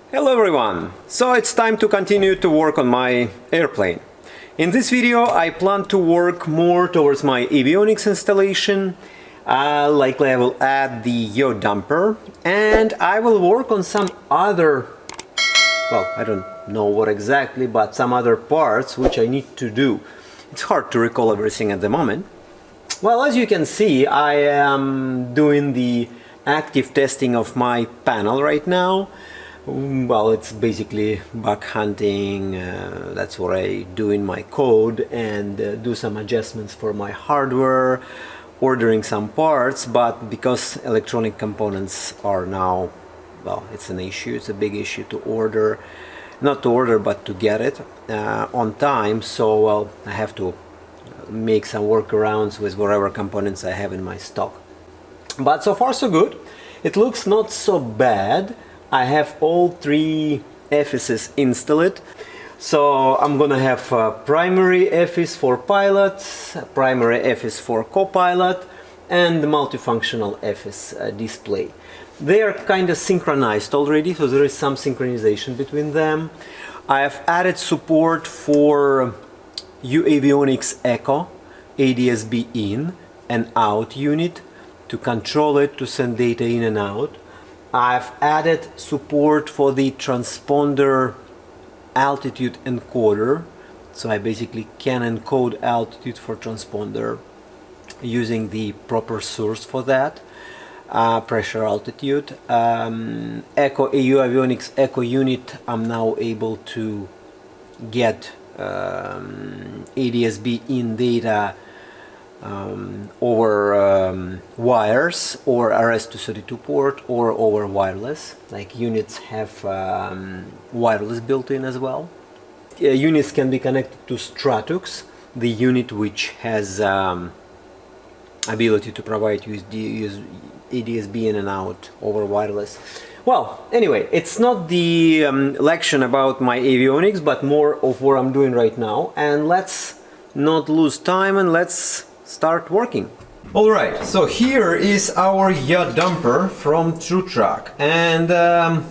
Hello everyone! So it's time to continue to work on my airplane. In this video I plan to work more towards my avionics installation. Likely I will add the yaw damper and I will work on some other, well, I don't know what exactly, but some other parts which I need to do. It's hard to recall everything at the moment. Well, as you can see, I am doing the active testing of my panel right now. Well, it's basically bug hunting, that's what I do in my code, and do some adjustments for my hardware, ordering some parts, but because electronic components are now, well, it's an issue, it's a big issue to order, not to order but to get it on time, so well, I have to make some workarounds with whatever components I have in my stock. But so far so good, it looks not so bad. I have all three FSs installed, so I'm gonna have primary FS for pilot, primary FS for co-pilot, and the multifunctional FS display. They are kind of synchronized already, so there is some synchronization between them. I have added support for Avionics Echo ADS-B in and out unit to control it, to send data in and out. I've added support for the transponder altitude encoder, so I basically can encode altitude for transponder using the proper source for that, pressure altitude. Avionics Echo unit, I'm now able to get ADS-B in data over wires or RS-232 port or over wireless. Like units have wireless built in as well. Units can be connected to Stratux, the unit which has ability to provide ADS-B in and out over wireless. Well, anyway, it's not the lection about my avionics, but more of what I'm doing right now. And let's not lose time and let's start working. Alright, so here is our yaw damper from TrueTrack, and I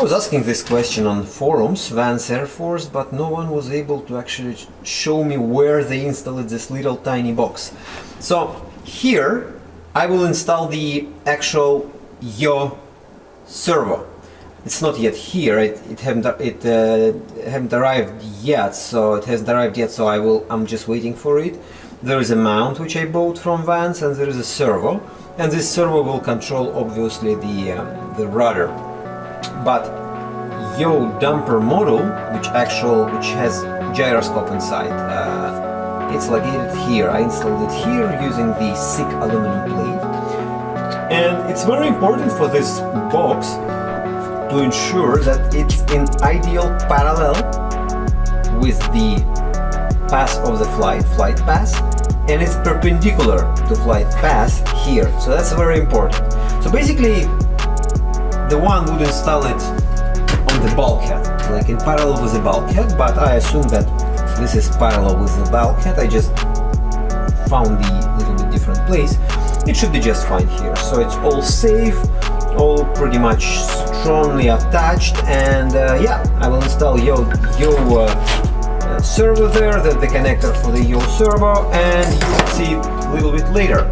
was asking this question on forums, Vans Air Force, but no one was able to actually show me where they installed this little tiny box. So here I will install the actual yaw servo. It's not yet here. It haven't arrived yet. So it hasn't arrived yet. So I'm just waiting for it. There is a mount which I bought from Vans, and there is a servo, and this servo will control obviously the rudder. But yaw damper module, which has gyroscope inside, it's located here. I installed it here using the thick aluminum plate, and it's very important for this box to ensure that it's in ideal parallel with the path of the flight path, and it's perpendicular to flight path here. So that's very important. So basically the one would install it on the bulkhead, like in parallel with the bulkhead, but I assume that this is parallel with the bulkhead. I just found the little bit different place. It should be just fine here. So it's all safe, all pretty much strongly attached, and yeah, I will install yaw servo there, the connector for the yaw servo, and you will see it a little bit later.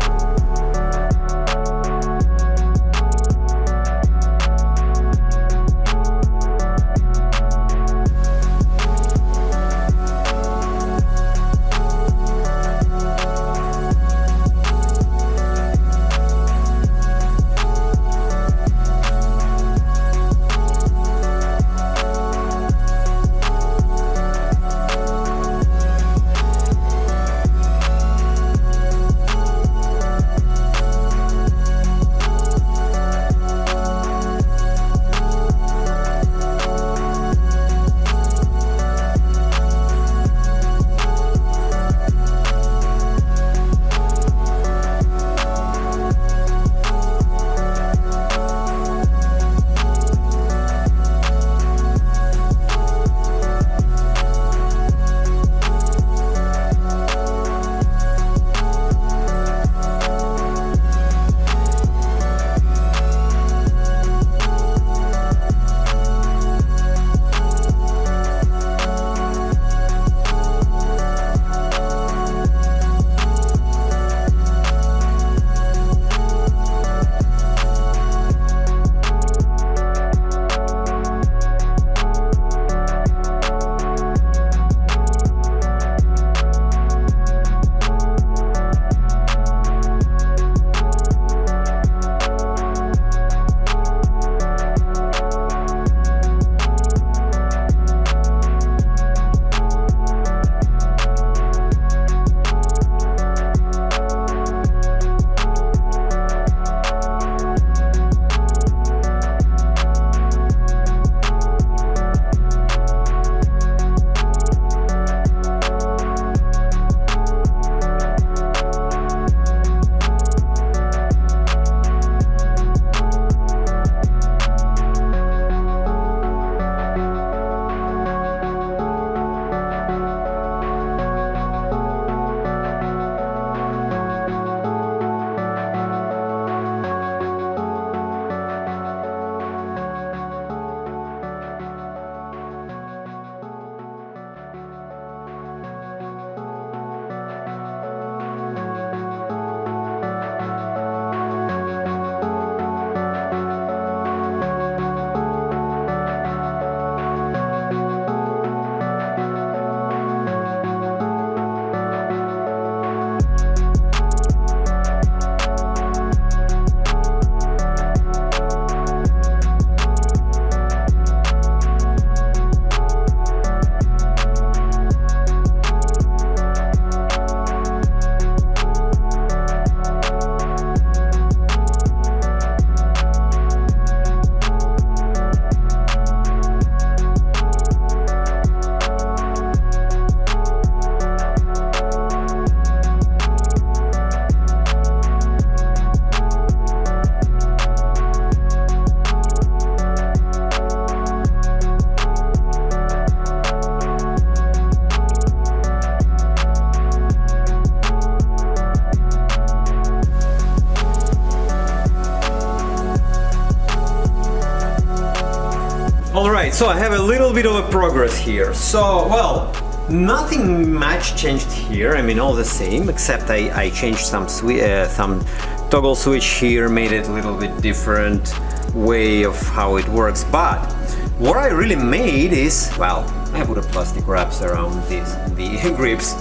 Alright, so I have a little bit of a progress here. So, well, nothing much changed here. I mean, all the same, except I changed some toggle switch here, made it a little bit different way of how it works. But what I really made is, well, I put a plastic wraps around the grips.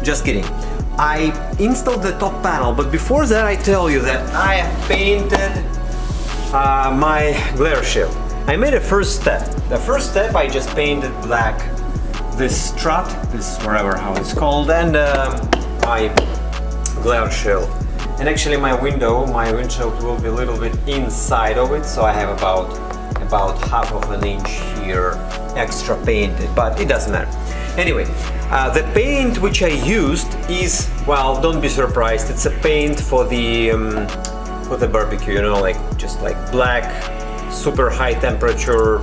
Just kidding. I installed the top panel, but before that I tell you that I have painted my glare shield. I made a first step. The first step I just painted black this strut, this whatever how it's called, and my glare shield. And actually my windshield will be a little bit inside of it, so I have about half of an inch here extra painted, but it doesn't matter. Anyway, the paint which I used is, well, don't be surprised, it's a paint for the barbecue, you know, like just like black, super high temperature,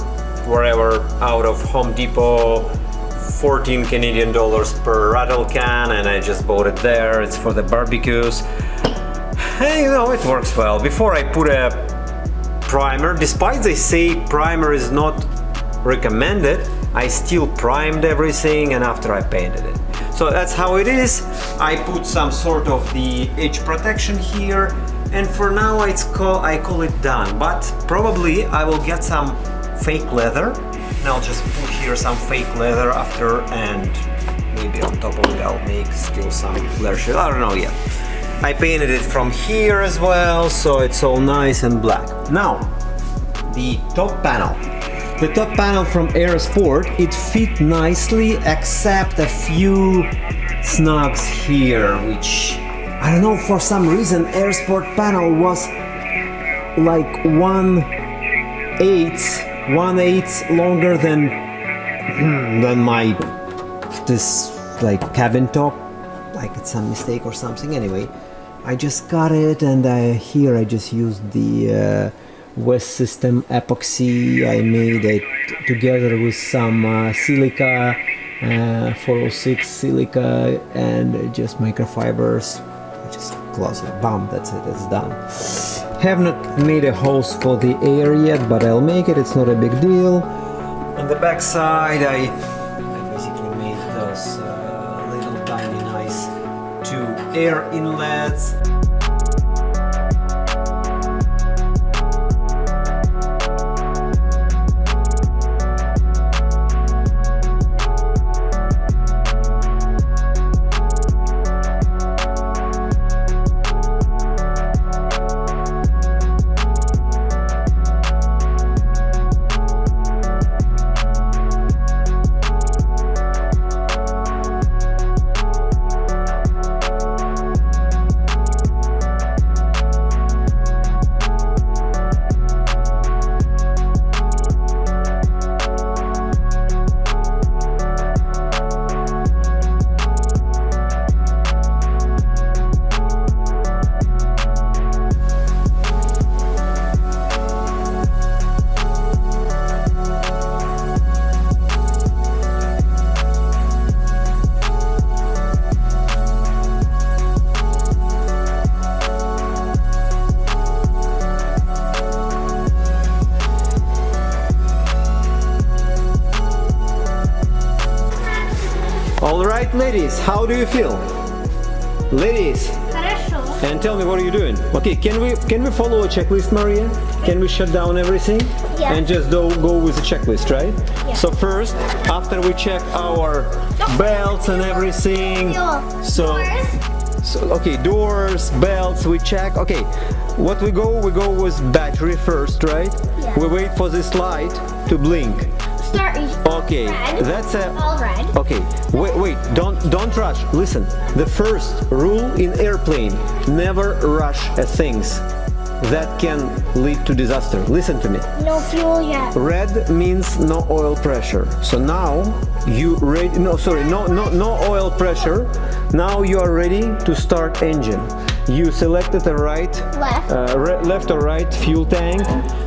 wherever, out of Home Depot, 14 Canadian dollars per rattle can, and I just bought it there. It's for the barbecues. And you know, it works well. Before I put a primer, despite they say primer is not recommended, I still primed everything and after I painted it. So that's how it is. I put some sort of the edge protection here, and for now I call it done. But probably I will get some fake leather, and I'll just put here some fake leather after, and maybe on top of it I'll make still some glare shield. I don't know yet. I painted it from here as well, so it's all nice and black. Now, the top panel. The top panel from Aero Sport, it fit nicely except a few snags here, which I don't know, for some reason Aero Sport panel was like 1/8 longer than my this like cabin top, like it's some mistake or something. Anyway, I just got it, and here I just used the West System epoxy. I made it together with some silica, 406 silica, and just microfibers. I just close it, bam, that's it, it's done. Have not made a hose for the air yet, but I'll make it, it's not a big deal. On the back side I basically made those little tiny nice 2 air inlets. Alright ladies, how do you feel? Ladies, and tell me, what are you doing? Okay, can we follow a checklist, Maria? Can we shut down everything? Yeah. And just go with the checklist, right? Yeah. So first, after we check our belts and everything, so okay, doors, belts, we check. Okay, what we go with battery first, right? Yeah. We wait for this light to blink. Okay, red. that's all red. Okay, wait, don't rush. Listen, the first rule in airplane: never rush at things that can lead to disaster. Listen to me. No fuel yet. Red means no oil pressure. So now you ready? No, sorry, no oil pressure. Now you are ready to start engine. You selected the left or right fuel tank.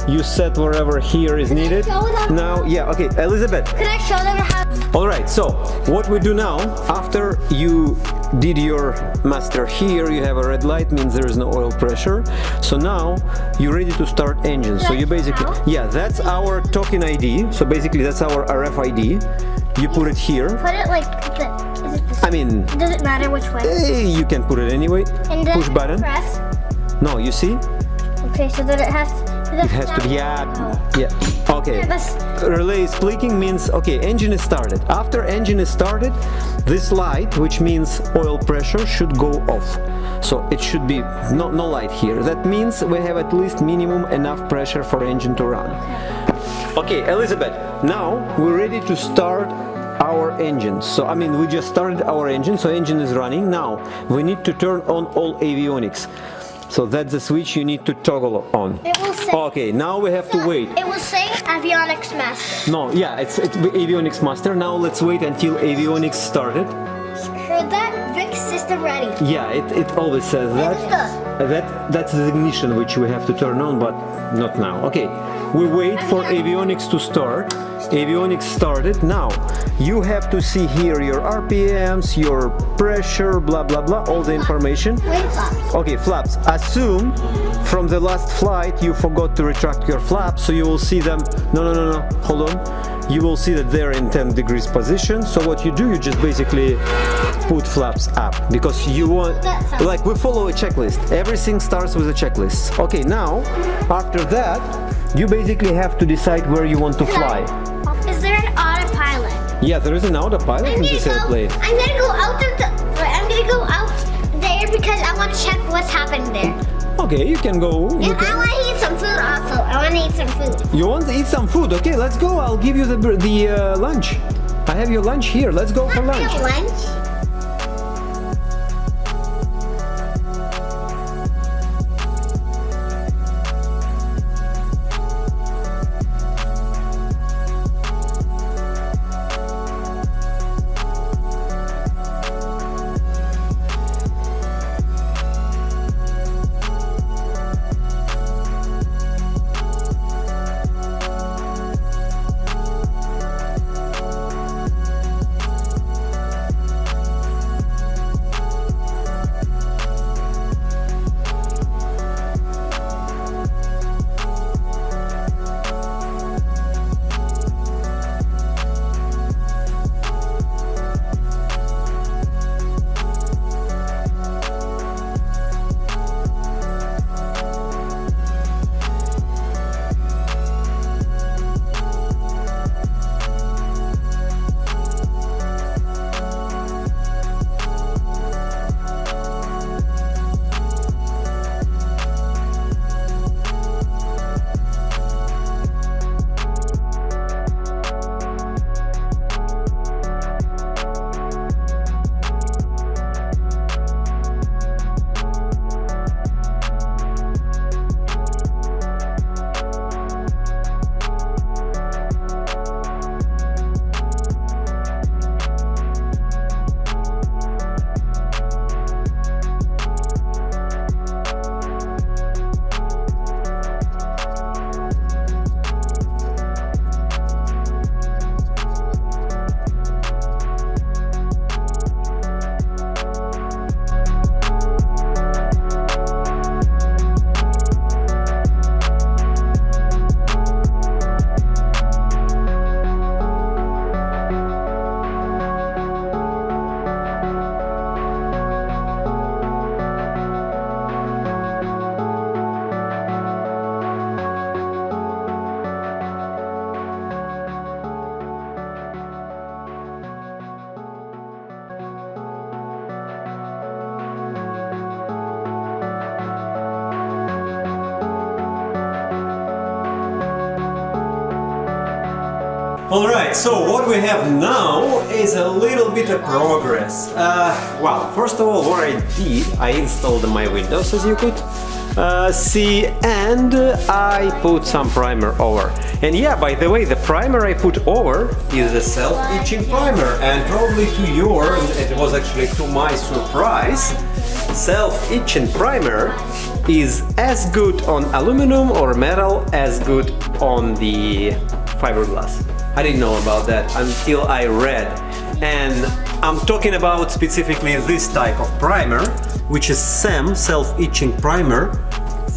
You set wherever here is needed. Now, yeah, okay, Elizabeth. Can I show them how? Alright, so what we do now, after you did your master here, you have a red light, means there is no oil pressure. So now you're ready to start engine. So you basically, yeah, that's our token ID. So basically that's our RFID. You put it here. Put it like is it this? I mean, does it matter which way? You can put it anyway. And then push button. Press. No, you see? Okay, so then it has to be, yeah, okay. Relay is blinking means, okay, engine is started. After engine is started, this light, which means oil pressure, should go off. So it should be no light here. That means we have at least minimum enough pressure for engine to run. Okay, Elizabeth, now we're ready to start our engine. So I mean, we just started our engine, so engine is running. Now we need to turn on all avionics. So that's the switch you need to toggle on. It will say, okay, now we have to wait. It will say Avionics Master. No, yeah, it's Avionics Master. Now let's wait until Avionics started. Heard that? VIX system ready. Yeah, it always says that. That's the ignition which we have to turn on, but not now. Okay, we wait for Avionics to start. Avionics started. Now you have to see here your RPMs, your pressure, blah blah blah, all the information. Flaps. Okay, flaps. Assume from the last flight you forgot to retract your flaps, so you will see them. No, hold on. You will see that they're in 10 degrees position. So what you do, you just basically put flaps up because you want, like we follow a checklist. Everything starts with a checklist. Okay, now after that, you basically have to decide where you want to fly. Is there an autopilot? Yeah, there is an autopilot in this airplane. I'm gonna go out there because I want to check what's happening there. Okay, you can go. I want to eat some food also. I want to eat some food. You want to eat some food? Okay, let's go. I'll give you the lunch. I have your lunch here. Let's go for lunch. Lunch? Alright, so what we have now is a little bit of progress. Well, first of all, what I did, I installed my Windows, as you could see, and I put some primer over. And yeah, by the way, the primer I put over is a self-etching primer, and probably to your, it was actually to my surprise, self-etching primer is as good on aluminum or metal as good on the fiberglass. I didn't know about that until I read. And I'm talking about specifically this type of primer, which is SEM, self-etching primer,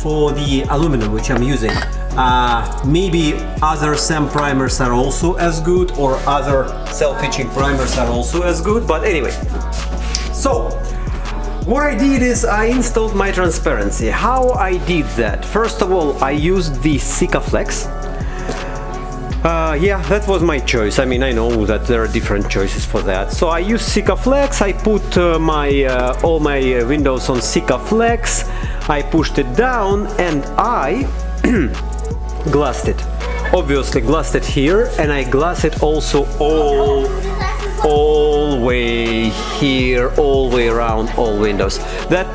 for the aluminum, which I'm using. Maybe other SEM primers are also as good, or other self-etching primers are also as good, but anyway. So, what I did is I installed my transparency. How I did that? First of all, I used the Sikaflex. Yeah, that was my choice. I mean, I know that there are different choices for that. So I used Sikaflex. I put all my windows on Sikaflex. I pushed it down and I glassed it. Obviously glassed it here, and I glassed it also all way here, all way around all windows. That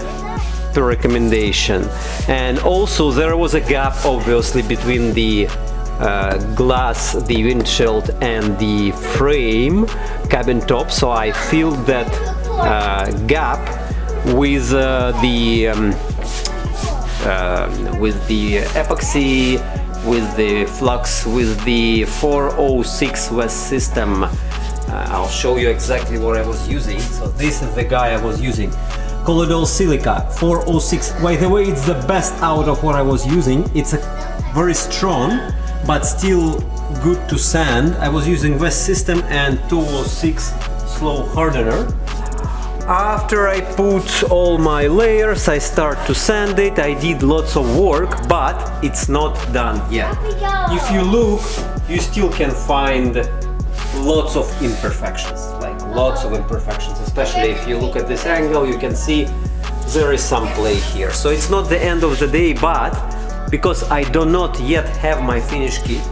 the recommendation. And also there was a gap obviously between the glass, the windshield and the frame cabin top, so I filled that gap with the epoxy, with the flux, with the 406 West system. I'll show you exactly what I was using. So this is the guy I was using. Colloidal silica 406. By the way, it's the best out of what I was using. It's a very strong but still good to sand. I was using West system and 206 slow hardener. After I put all my layers, I start to sand it. I did lots of work, but it's not done yet. If you look, you still can find lots of imperfections, like lots of imperfections, especially if you look at this angle, you can see there is some play here. So it's not the end of the day, but because I do not yet have my finish kit,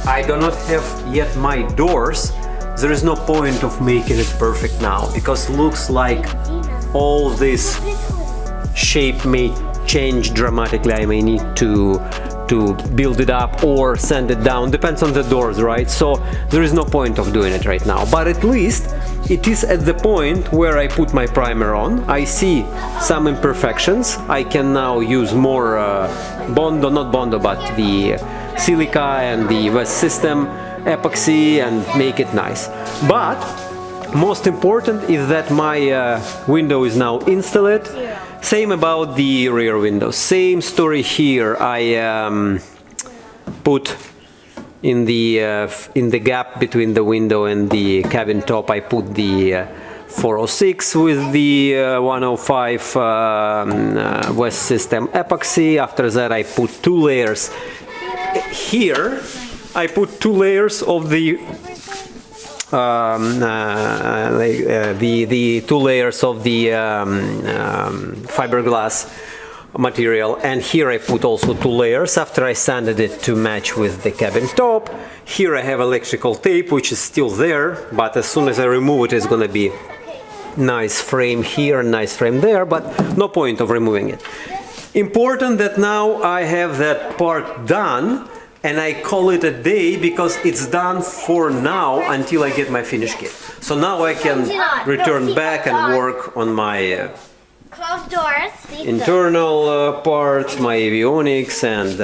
I do not have yet my doors, there is no point of making it perfect now, because looks like all this shape may change dramatically. I may need to build it up or sand it down, depends on the doors, right? So there is no point of doing it right now, but at least it is at the point where I put my primer on. I see some imperfections. I can now use more Bondo, not Bondo, but the silica and the West system epoxy and make it nice. But most important is that my window is now installed. Same about the rear window. Same story here. I put in the gap between the window and the cabin top, I put the 406 with the 105 West system epoxy. After that, I put 2 layers. Here, I put 2 layers of the 2 layers of the fiberglass material, and here I put also 2 layers after I sanded it to match with the cabin top. Here I have electrical tape, which is still there, but as soon as I remove it, it's gonna be nice frame here, nice frame there, but no point of removing it. Important that now I have that part done, and I call it a day because it's done for now until I get my finish kit. So now I can return back and work on my closed doors. Internal parts, my avionics, and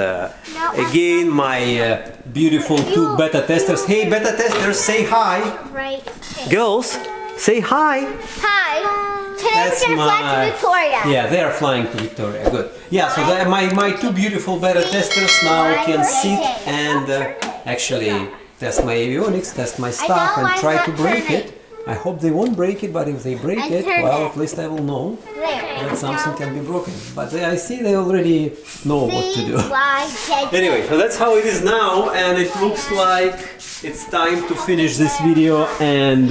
again my beautiful 2 beta testers. Hey, beta testers, say hi. Right. Girls, say hi. Hi. Today we're gonna fly to Victoria. Yeah, they are flying to Victoria. Good. Yeah, so my 2 beautiful beta testers now can sit and actually test my avionics, test my stuff, and try to break it. I hope they won't break it, but if they break it, well, at least I will know that something can be broken. But I see they already know what to do. Anyway, so that's how it is now, and it looks like it's time to finish this video, and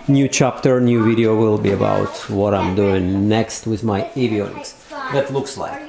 new chapter, new video will be about what I'm doing next with my avionics. That looks like.